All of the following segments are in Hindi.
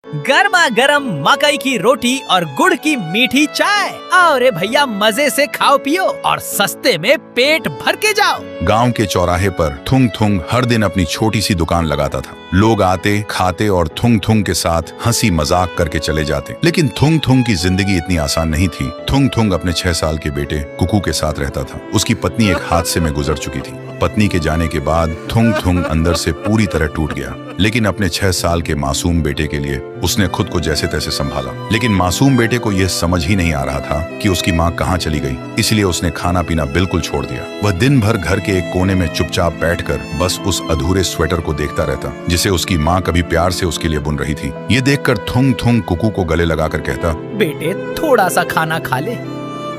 गर्मा गर्म मकई की रोटी और गुड़ की मीठी चाय। आओ रे भैया, मजे से खाओ पियो और सस्ते में पेट भर के जाओ। गांव के चौराहे पर थुंग थुंग हर दिन अपनी छोटी सी दुकान लगाता था। लोग आते, खाते और थुंग थुंग के साथ हंसी मजाक करके चले जाते। लेकिन थुंग थुंग की जिंदगी इतनी आसान नहीं थी। थुंग थुंग अपने 6 साल के बेटे कुकू के साथ रहता था। उसकी पत्नी एक हादसे में गुजर चुकी थी। पत्नी के जाने के बाद थुंग थुंग अंदर से पूरी तरह टूट गया। लेकिन अपने 6 साल के मासूम बेटे के लिए उसने खुद को जैसे तैसे संभाला। लेकिन मासूम बेटे को यह समझ ही नहीं आ रहा था कि उसकी माँ कहाँ चली गई। इसलिए उसने खाना पीना बिल्कुल छोड़ दिया। वह दिन भर घर के एक कोने में चुपचाप बैठकर बस उस अधूरे स्वेटर को देखता रहता, जिसे उसकी माँ कभी प्यार से उसके लिए बुन रही थी। ये देखकर थुंग थुंग कुकू को गले लगाकर कहता, बेटे थोड़ा सा खाना खा ले,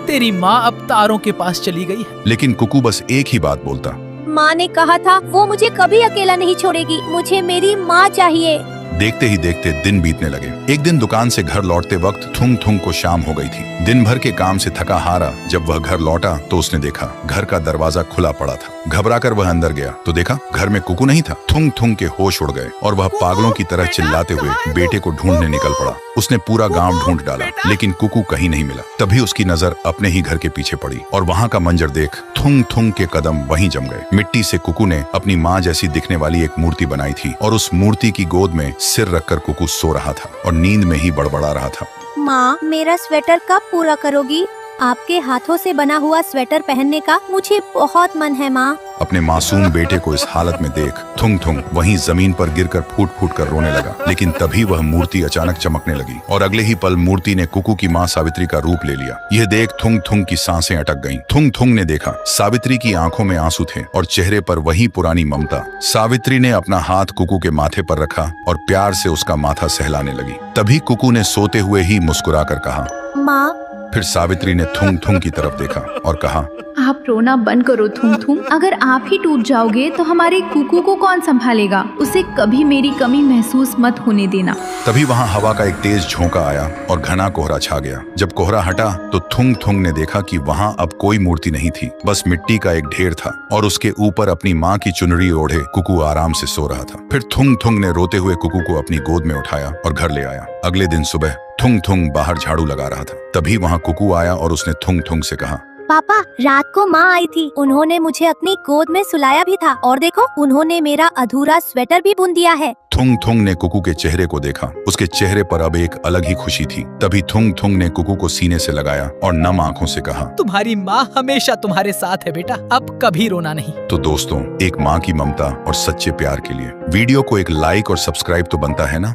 तेरी माँ अब तारों के पास चली गई है। लेकिन कुकू बस एक ही बात बोलता, माँ ने कहा था वो मुझे कभी अकेला नहीं छोड़ेगी, मुझे मेरी माँ चाहिए। देखते ही देखते दिन बीतने लगे। एक दिन दुकान से घर लौटते वक्त थुंग थुंग को शाम हो गई थी। दिन भर के काम से थका हारा जब वह घर लौटा तो उसने देखा घर का दरवाजा खुला पड़ा था। घबराकर वह अंदर गया तो देखा घर में कुकू नहीं था। थुंग थुंग के होश उड़ गए और वह पागलों की तरह चिल्लाते हुए बेटे को ढूंढने निकल पड़ा। उसने पूरा गांव ढूंढ डाला, लेकिन कुकू कहीं नहीं मिला। तभी उसकी नजर अपने ही घर के पीछे पड़ी और वहां का मंजर देख थुंग थुंग के कदम वहीं जम गए। मिट्टी से कुकू ने अपनी माँ जैसी दिखने वाली एक मूर्ति बनाई थी और उस मूर्ति की गोद में सिर रखकर कुकू सो रहा था और नींद में ही बड़बड़ा रहा था। माँ, मेरा स्वेटर कब पूरा करोगी? आपके हाथों से बना हुआ स्वेटर पहनने का मुझे बहुत मन है माँ। अपने मासूम बेटे को इस हालत में देख थुंग थुंग वहीं जमीन पर गिरकर फूट फूट कर रोने लगा। लेकिन तभी वह मूर्ति अचानक चमकने लगी और अगले ही पल मूर्ति ने कुकू की माँ सावित्री का रूप ले लिया। यह देख थुंग थुंग की सांसें अटक गईं। थुंग थुंग ने देखा सावित्री की आंखों में आंसू थे और चेहरे पर वही पुरानी ममता। सावित्री ने अपना हाथ कुकू के माथे पर रखा और प्यार से उसका माथा सहलाने लगी। तभी कुकू ने सोते हुए ही मुस्कुरा कर कहा, माँ। फिर सावित्री ने थुंग थुंग की तरफ देखा और कहा, आप रोना बंद करो थुंग थुंग। अगर आप ही टूट जाओगे तो हमारे कुकू को कौन संभालेगा? उसे कभी मेरी कमी महसूस मत होने देना। तभी वहां हवा का एक तेज झोंका आया और घना कोहरा छा गया। जब कोहरा हटा तो थुंग थुंग ने देखा कि वहां अब कोई मूर्ति नहीं थी, बस मिट्टी का एक ढेर था और उसके ऊपर अपनी माँ की चुनरी ओढ़े कुकू आराम से सो रहा था। फिर थुंग थुंग ने रोते हुए कुकू को अपनी गोद में उठाया और घर ले आया। अगले दिन सुबह थुंग थुंग बाहर झाड़ू लगा रहा था। तभी वहां कुकू आया और उसने थुंग थुंग से कहा, पापा, रात को माँ आई थी, उन्होंने मुझे अपनी गोद में सुलाया भी था और देखो उन्होंने मेरा अधूरा स्वेटर भी बुन दिया है। थुंग थुंग ने कुकू के चेहरे को देखा। उसके चेहरे पर अब एक अलग ही खुशी थी। तभी थुंग थुंग ने कुकू को सीने से लगाया और नम आंखों से कहा, तुम्हारी माँ हमेशा तुम्हारे साथ है बेटा, अब कभी रोना नहीं। तो दोस्तों, एक माँ की ममता और सच्चे प्यार के लिए वीडियो को एक लाइक और सब्सक्राइब तो बनता है ना।